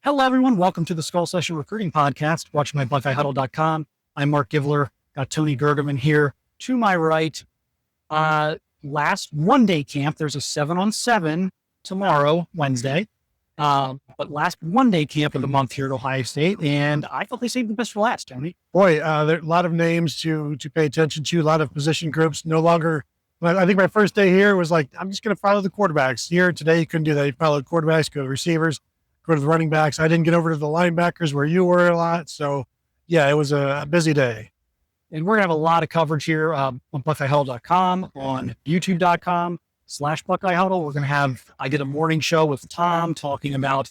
Hello, everyone. Welcome to the Skull Session Recruiting Podcast, watching by BuckeyeHuddle.com. I'm Marc Givler. Got Tony Gerdeman here to my right. Last one-day camp, there's a 7-on-7 tomorrow, Wednesday. But last one-day camp of the month here at Ohio State, and I thought they saved the best for last, Tony. Boy, there are a lot of names to pay attention to, a lot of position groups. No longer, I think my first day here was like, I'm just going to follow the quarterbacks. Here today, you couldn't do that. You followed quarterbacks, go to receivers, go to the running backs. I didn't get over to the linebackers where you were a lot. So, yeah, it was a busy day. And we're going to have a lot of coverage here on BuckeyeHuddle.com, on YouTube.com/BuckeyeHuddle. We're going to I did a morning show with Tom talking about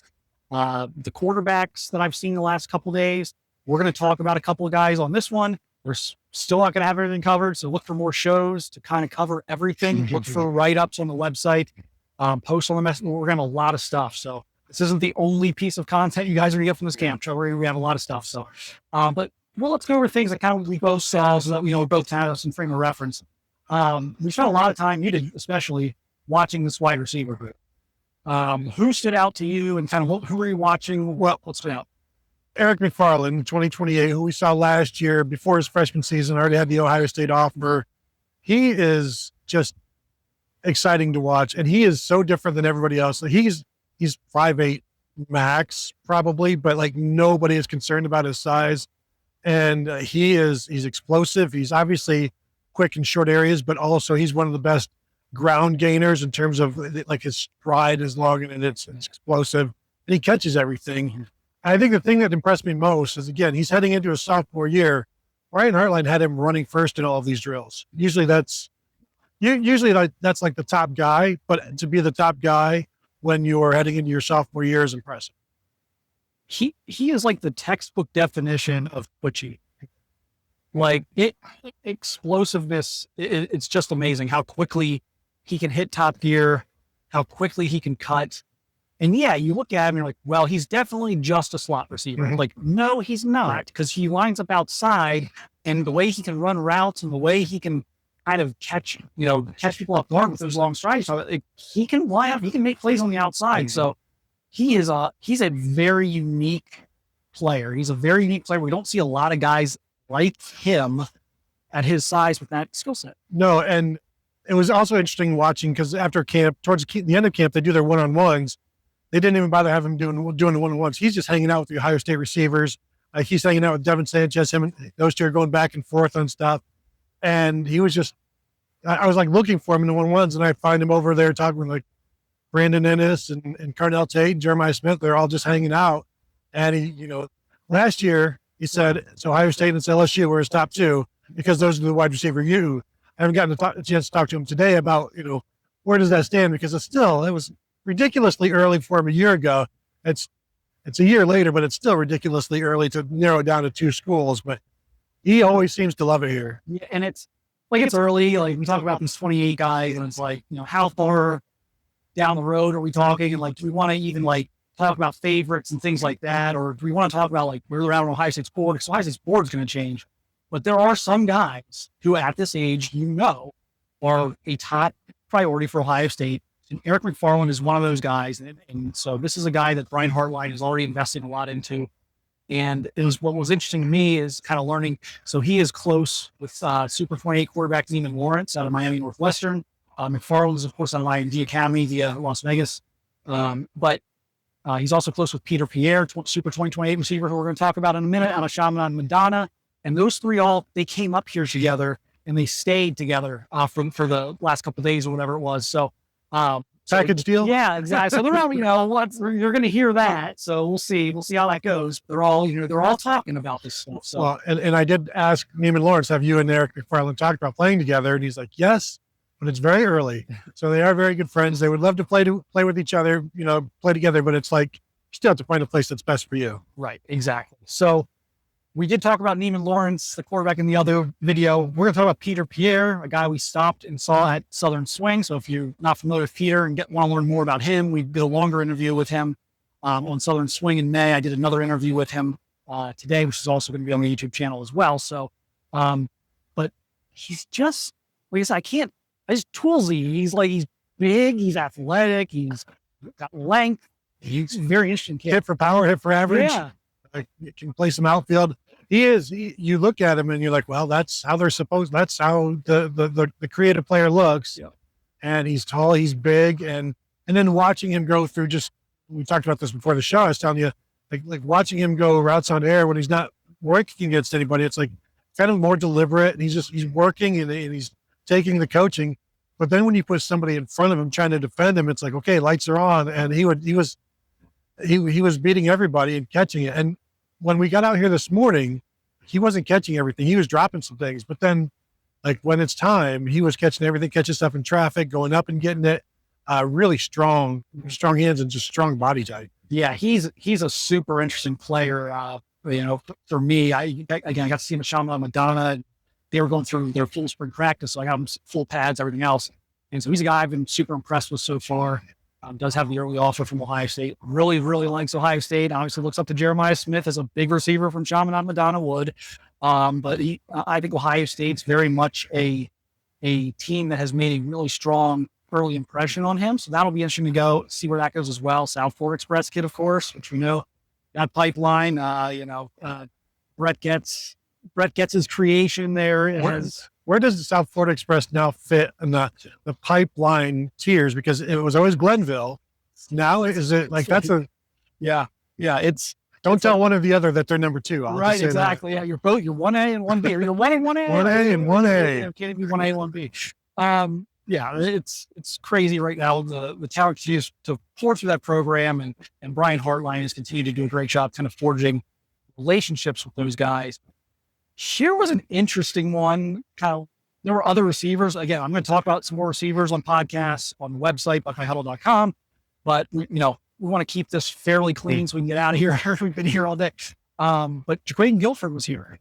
the quarterbacks that I've seen the last couple of days. We're going to talk about a couple of guys on this one. We're still not going to have everything covered, so look for more shows to kind of cover everything. Look for write-ups on the website, posts on the message. We're going to have a lot of stuff. So this isn't the only piece of content you guys are going to get from this camp. So we have a lot of stuff. So, but let's go over things that kind of we both saw so that we both have us in frame of reference. We spent a lot of time, you did especially, watching this wide receiver group. Who stood out to you and kind of who were you watching? What stood out? Eric McFarland, 2028, who we saw last year before his freshman season, already had the Ohio State offer. He is just exciting to watch, and he is so different than everybody else. He's 5'8" max probably, but like nobody is concerned about his size. And he's explosive. He's obviously quick in short areas, but also he's one of the best ground gainers in terms of like his stride is long and it's explosive, and he catches everything. I think the thing that impressed me most is, again, he's heading into his sophomore year. Ryan Hartline had him running first in all of these drills. Usually that's like the top guy, but to be the top guy when you're heading into your sophomore year is impressive. He is like the textbook definition of twitchy. Like explosiveness. It's just amazing how quickly he can hit top gear, how quickly he can cut. And yeah, you look at him and you're like, well, he's definitely just a slot receiver. Mm-hmm. Like, no, he's not, because he lines up outside, and the way he can run routes and the way he can kind of catch people off guard with those long strides. So he can line up, he can make plays on the outside. So he's a very unique player. He's a very unique player. We don't see a lot of guys like him at his size with that skill set. No, and it was also interesting watching, because after camp, towards the end of camp, they do their one-on-ones. They didn't even bother having him doing the one-on-ones. He's just hanging out with the Ohio State receivers. He's hanging out with Devin Sanchez. Him and those two are going back and forth on stuff. And he was just, I was like looking for him in the one-on-ones, and I find him over there talking with like Brandon Ennis and Carnell Tate and Jeremiah Smith. They're all just hanging out. And he, last year he said it's Ohio State and it's LSU were his top two, because those are the wide receiver you. I haven't gotten a chance to talk to him today about, where does that stand? Because it was ridiculously early for him a year ago. It's a year later, but it's still ridiculously early to narrow it down to two schools. But he always seems to love it here. Yeah, and it's early. Like we talk about these 28 guys, and it's like, how far down the road are we talking? And like, do we want to even like talk about favorites and things like that, or do we want to talk about like where they're at on Ohio State's board? Because Ohio State's board is going to change. But there are some guys who at this age, are a top priority for Ohio State. And Eric McFarland is one of those guys. And so this is a guy that Brian Hartline has already invested a lot into. And what was interesting to me is kind of learning. So he is close with Super 28 quarterback Neiman Lawrence out of Miami Northwestern. McFarland is, of course, on IND Academy via Las Vegas. But he's also close with Pierre, Super 2028 receiver, who we're going to talk about in a minute, out of Chaminade, Madonna. And those three they came up here together, and they stayed together for the last couple of days or whatever it was. So, package deal. Yeah, exactly. So they're all, you're going to hear that. So we'll see how that goes. They're all, they're all talking about this stuff. So. Well, and I did ask Neiman Lawrence, have you and Eric McFarland talked about playing together? And he's like, yes, but it's very early. So they are very good friends. They would love to play with each other, play together, but it's like, you still have to find a place that's best for you. Right. Exactly. So we did talk about Neiman Lawrence, the quarterback, in the other video. We're going to talk about Pierre, a guy we stopped and saw at Southern Swing. So if you're not familiar with Peter and want to learn more about him, we did a longer interview with him on Southern Swing in May. I did another interview with him today, which is also going to be on the YouTube channel as well. So, but he's just, like I said, he's toolsy. He's big, he's athletic, he's got length. He's very interesting kid. Hit for power, hit for average. Yeah. Like, you can play some outfield. You look at him and you're like, well, that's how that's how the creative player looks. Yeah. And he's tall, he's big. And then watching him go through we talked about this before the show. I was telling you, like watching him go routes on air when he's not working against anybody, it's like kind of more deliberate, and he's working and he's taking the coaching. But then when you put somebody in front of him trying to defend him, it's like, okay, lights are on. And he was beating everybody and catching it. And when we got out here this morning, he wasn't catching everything. He was dropping some things, but then like when it's time, he was catching everything, catching stuff in traffic, going up and getting it. Really strong hands and just strong body type. Yeah, he's a super interesting player. For me, I got to see him at Chaminade Madonna. They were going through their full spring practice, so I got him full pads, everything else. And so he's a guy I've been super impressed with so far. Does have the early offer from Ohio State. Really, really likes Ohio State. Obviously looks up to Jeremiah Smith as a big receiver from Chaminade Madonna Wood. But I think Ohio State's very much a team that has made a really strong early impression on him. So that'll be interesting to go see where that goes as well. South Florida Express kid, of course, which we know that pipeline, Brett gets his creation there. Where does the South Florida Express now fit in the pipeline tiers? Because it was always Glenville. Now is it like yeah. Don't tell one or the other that they're number two. Right, exactly. Yeah, you're 1A and 1B. You're 1A and 1A. 1A and 1A. Can't be 1A and 1B. Yeah, it's crazy right now. The talent continues to pour through that program, and Brian Hartline has continued to do a great job kind of forging relationships with those guys. Here was an interesting one. There were other receivers. Again, I'm going to talk about some more receivers on podcasts, on the website, BuckeyeHuddle.com. But, we want to keep this fairly clean so we can get out of here. We've been here all day. But Jaquaden Guilford was here.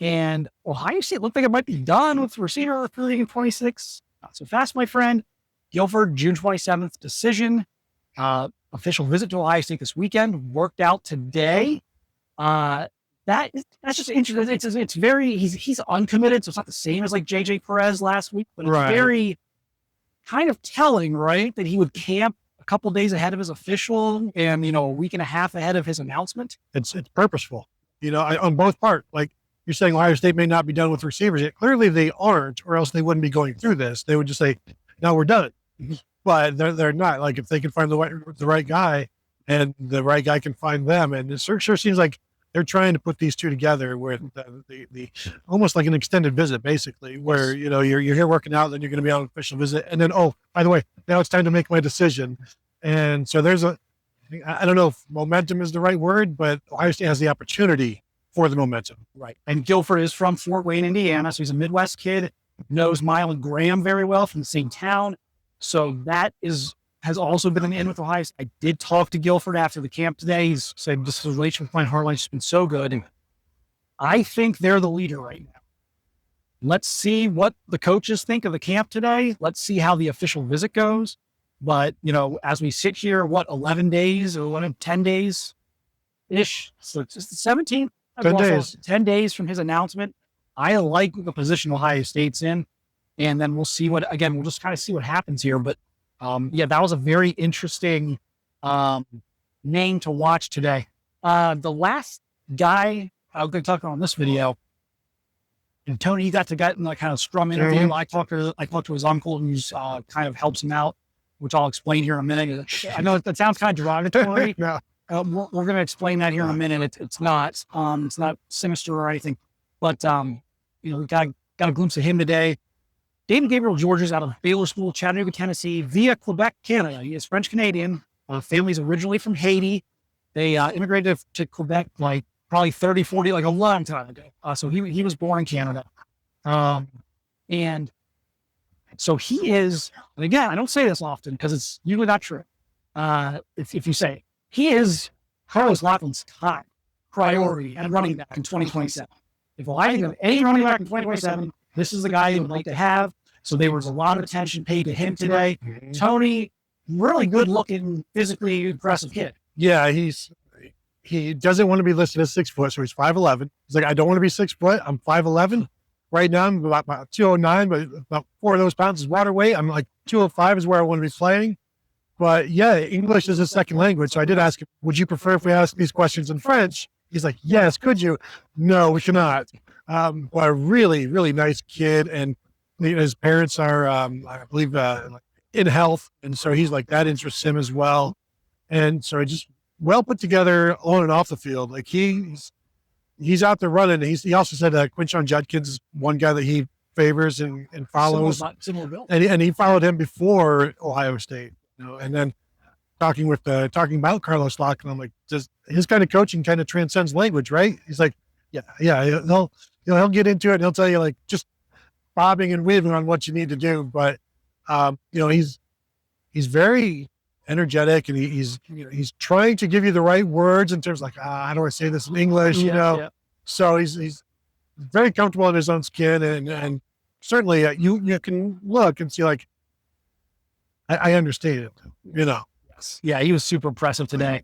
And Ohio State looked like it might be done with receiver recruiting in 26. Not so fast, my friend. Guilford, June 27th decision. Official visit to Ohio State this weekend. Worked out today. That's just interesting. It's very, he's uncommitted, so it's not the same as like JJ Perez last week, but it's very kind of telling, right? That he would camp a couple days ahead of his official and, a week and a half ahead of his announcement. It's purposeful, on both parts. Like you're saying Ohio State may not be done with receivers yet. Clearly they aren't, or else they wouldn't be going through this. They would just say, no, we're done. But they're not. Like if they can find the right guy and the right guy can find them. And it sure seems like they're trying to put these two together where the almost like an extended visit, basically, where, you're here working out, then you're going to be on an official visit. And then, oh, by the way, now it's time to make my decision. And so I don't know if momentum is the right word, but Ohio State has the opportunity for the momentum. Right. And Guilford is from Fort Wayne, Indiana. So he's a Midwest kid, knows Mylan Graham very well from the same town. So that has also been an in with Ohio State. I did talk to Guilford after the camp today. He's said this relationship with Brian Hartline has been so good. And I think they're the leader right now. Let's see what the coaches think of the camp today. Let's see how the official visit goes. But, as we sit here, 11 days or 10 days-ish? So it's just the 17th. 10 days. 10 days from his announcement. I like the position Ohio State's in. And then we'll see we'll just kind of see what happens here. But that was a very interesting name to watch today. The last guy I'm going to talk about in this video, and Tony, he got to get in that kind of scrum interview. I talked to his uncle, who's kind of helps him out, which I'll explain here in a minute. I know that sounds kind of derogatory. No. We're going to explain that here in a minute. It's not sinister or anything, but we got a glimpse of him today. David Gabriel Georges out of Baylor School, Chattanooga, Tennessee, via Quebec, Canada. He is French-Canadian. Family's originally from Haiti. They immigrated to Quebec like probably 30, 40, like a long time ago. So he was born in Canada. And so he is, and again, I don't say this often because it's usually not true. If you say it, he is Carlos Laughlin's top priority and running back in 2027. If Ohio have any running back in 2027, this is the guy you would like to have. So there was a lot of attention paid to him today. Tony, really good looking, physically impressive kid. Yeah, he doesn't want to be listed as 6 foot, so he's 5'11". He's like, I don't want to be 6 foot. I'm 5'11". Right now, I'm about 209, but about 4 of those pounds is water weight. I'm like 205 is where I want to be playing. But yeah, English is his second language. So I did ask him, would you prefer if we ask these questions in French? He's like, yes, could you? No, we cannot. But a really, really nice kid. And his parents are, I believe, in health. And so he's like, that interests him as well. And so just well put together on and off the field. Like he's out there running. He also said Quinshon Judkins, one guy that he favors and follows. Similar build. And he followed him before Ohio State, and then talking about Carlos Locke, and I'm like, just his kind of coaching kind of transcends language, right? He's like, yeah, he'll get into it and he'll tell you like just bobbing and weaving on what you need to do. But he's very energetic, and he's trying to give you the right words in terms of like, how do I say this in English, Yeah. So he's very comfortable in his own skin, and certainly you can look and see like, I understand it, Yes. Yeah, he was super impressive today.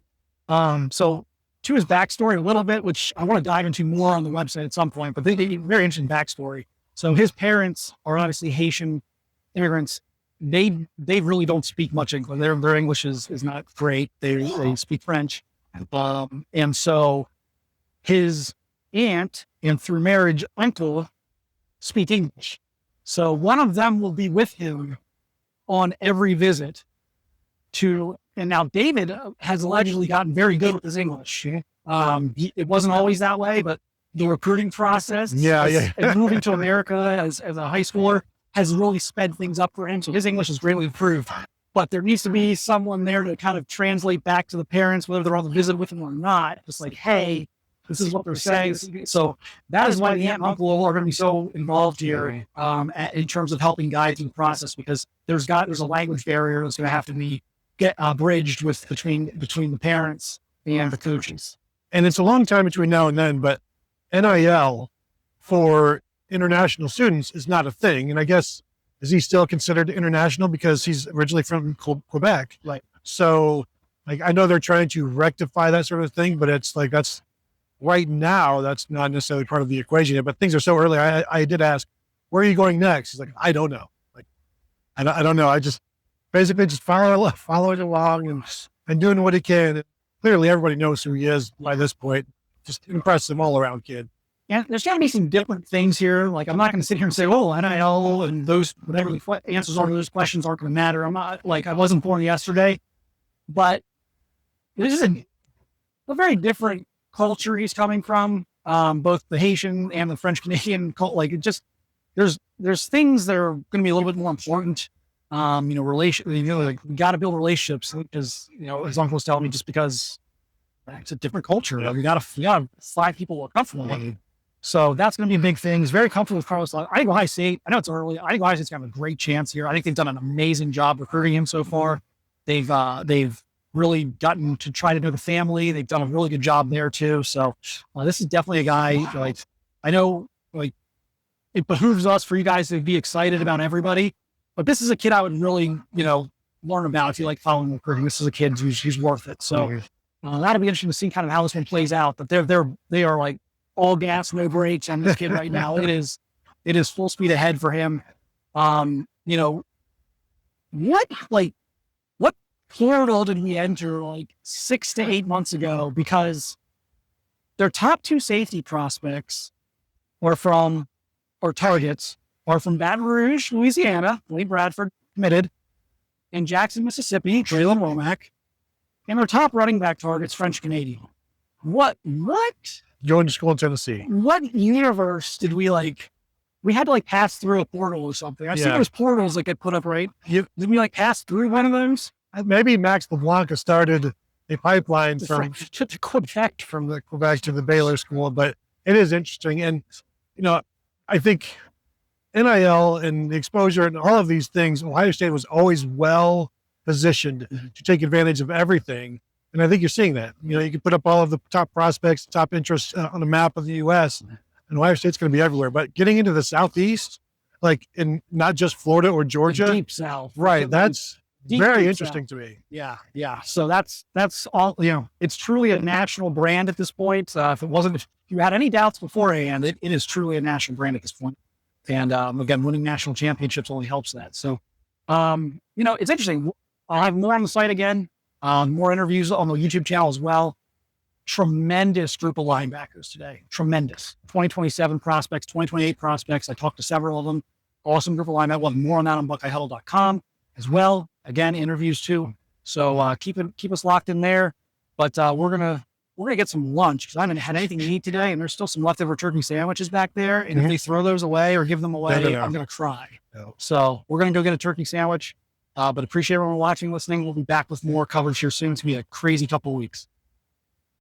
So to his backstory a little bit, which I want to dive into more on the website at some point, but they very interesting backstory. So his parents are obviously Haitian immigrants. They really don't speak much English. Their English is not great. They speak French. And so his aunt and through marriage uncle speak English. So one of them will be with him on every visit and now David has allegedly gotten very good with his English. It wasn't always that way, but the recruiting process, and moving to America as a high schooler has really sped things up for him. So his English has greatly improved, but there needs to be someone there to kind of translate back to the parents, whether they're on the visit with him or not. Just like, hey, this is what they're saying. So that is why the aunt and uncle are going to be so involved here in terms of helping guide through the process, because there's a language barrier that's going to have to be bridged between the parents and the coaches. And it's a long time between now and then, but NIL for international students is not a thing. And I guess, is he still considered international because he's originally from Quebec? Right. So like, I know they're trying to rectify that sort of thing, but it's like, that's right now, that's not necessarily part of the equation yet, but things are so early. I did ask, where are you going next? He's like, I don't know. Like, I don't know. I just basically just following along and doing what he can. And clearly everybody knows who he is by this point. Just impressive all around kid. Yeah, there's got to be some different things here. Like, I'm not going to sit here and say, oh, NIL and those, whatever the answers are to those questions aren't going to matter. I'm not, like, I wasn't born yesterday, but this is a very different culture he's coming from, both the Haitian and the French Canadian cult. Like, it just, there's things that are going to be a little bit more important. Like, we got to build relationships, because, his uncle was telling me, just because it's a different culture. You got to find people who are comfortable with you. So that's going to be a big thing. He's very comfortable with Carlos. I think Ohio State, I know it's early. I think Ohio State's got a great chance here. I think they've done an amazing job recruiting him so far. They've really gotten to try to know the family. They've done a really good job there too. So this is definitely a guy, like, I know, like, it behooves us for you guys to be excited about everybody, but this is a kid I would really, learn about if you like following recruiting. This is a kid who's worth it. So that'll be interesting to see kind of how this one plays out. But they are like all gas, no brakes on this kid right now. It is full speed ahead for him. What portal did we enter like 6 to 8 months ago? Because their top two safety prospects or targets are from Baton Rouge, Louisiana, Lee Bradford committed, and Jackson, Mississippi, Traylon Womack, and their top running back targets, French Canadian. What? Going to school in Tennessee. What universe did we like? We had to like pass through a portal or something. I see those portals that get put up, right? Did we like pass through one of those? Maybe Max LeBlanc started a pipeline from Quebec, from the Quebec to the Baylor school, but it is interesting. And, I think NIL and the exposure and all of these things, Ohio State was always well positioned to take advantage of everything. And I think you're seeing that. You can put up all of the top prospects, top interests on a map of the U.S., and Ohio State's going to be everywhere. But getting into the Southeast, like in not just Florida or Georgia, the deep South, right? That's very interesting to me. Yeah. So that's all. It's truly a national brand at this point. If you had any doubts beforehand, it is truly a national brand at this point. And again, winning national championships only helps that. So, it's interesting. I'll have more on the site again. More interviews on the YouTube channel as well. Tremendous group of linebackers today. Tremendous. 2027 prospects, 2028 prospects. I talked to several of them. Awesome group of linebackers. We'll have more on that on BuckeyeHuddle.com as well. Again, interviews too. So keep us locked in there. But we're gonna get some lunch because I haven't had anything to eat today, and there's still some leftover turkey sandwiches back there. And if they throw those away or give them away, I'm gonna cry. No. So we're gonna go get a turkey sandwich. But appreciate everyone watching, listening. We'll be back with more coverage here soon. It's gonna be a crazy couple of weeks.